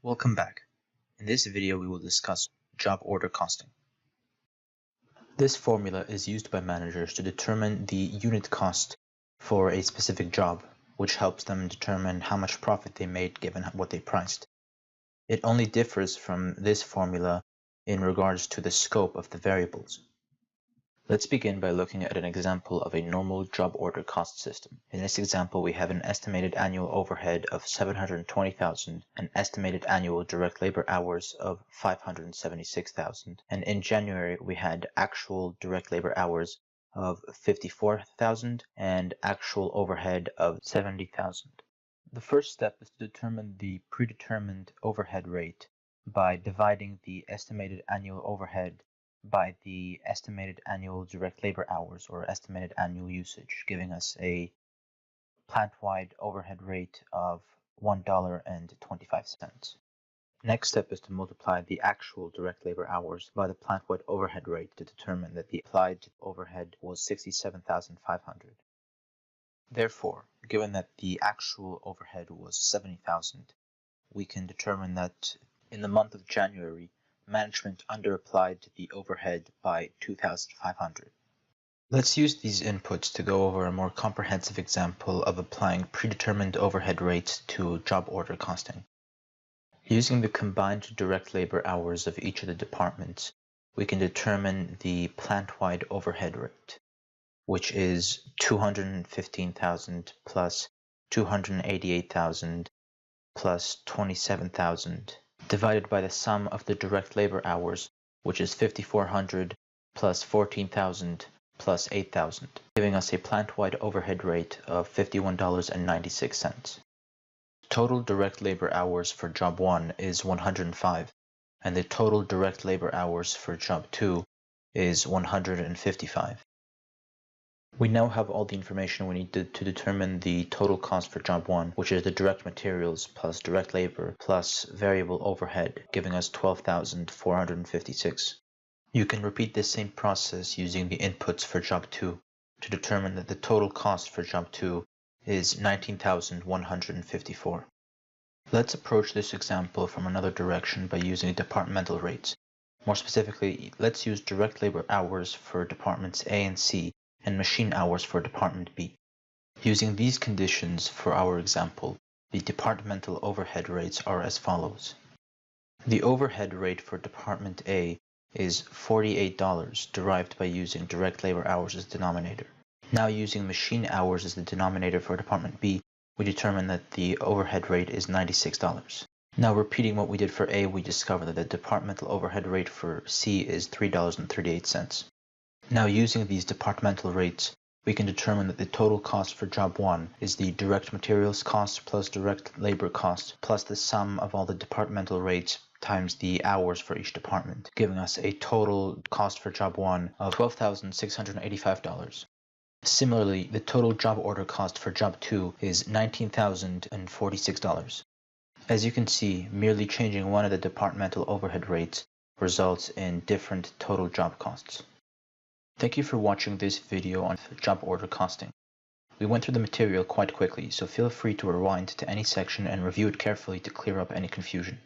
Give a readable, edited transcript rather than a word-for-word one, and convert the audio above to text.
Welcome back. In this video we will discuss job order costing. This formula is used by managers to determine the unit cost for a specific job, which helps them determine how much profit they made given what they priced. It only differs from this formula in regards to the scope of the variables. Let's begin by looking at an example of a normal job order cost system. In this example, we have an estimated annual overhead of $720,000, an estimated annual direct labor hours of 576,000, and in January we had actual direct labor hours of 54,000 and actual overhead of 70,000. The first step is to determine the predetermined overhead rate by dividing the estimated annual overhead by the estimated annual direct labor hours or estimated annual usage, giving us a plant-wide overhead rate of $1.25. Next step is to multiply the actual direct labor hours by the plant-wide overhead rate to determine that the applied overhead was 67,500. Therefore, given that the actual overhead was 70,000, we can determine that in the month of January, management underapplied the overhead by 2,500. Let's use these inputs to go over a more comprehensive example of applying predetermined overhead rates to job order costing. Using the combined direct labor hours of each of the departments, we can determine the plant-wide overhead rate, which is 215,000 plus 288,000 plus 27,000 divided by the sum of the direct labor hours, which is 5,400 plus 14,000 plus 8,000, giving us a plant-wide overhead rate of $51.96. Total direct labor hours for job 1 is 105, and the total direct labor hours for job 2 is 155. We now have all the information we need to determine the total cost for job 1, which is the direct materials plus direct labor plus variable overhead, giving us 12,456. You can repeat this same process using the inputs for job 2 to determine that the total cost for job 2 is 19,154. Let's approach this example from another direction by using departmental rates. More specifically, let's use direct labor hours for departments A and C and machine hours for Department B. Using these conditions for our example, the departmental overhead rates are as follows. The overhead rate for Department A is $48, derived by using direct labor hours as the denominator. Now using machine hours as the denominator for Department B, we determine that the overhead rate is $96. Now repeating what we did for A, we discover that the departmental overhead rate for C is $3.38. Now using these departmental rates, we can determine that the total cost for job 1 is the direct materials cost plus direct labor cost plus the sum of all the departmental rates times the hours for each department, giving us a total cost for job 1 of $12,685. Similarly, the total job order cost for job 2 is $19,046. As you can see, merely changing one of the departmental overhead rates results in different total job costs. Thank you for watching this video on job order costing. We went through the material quite quickly, so feel free to rewind to any section and review it carefully to clear up any confusion.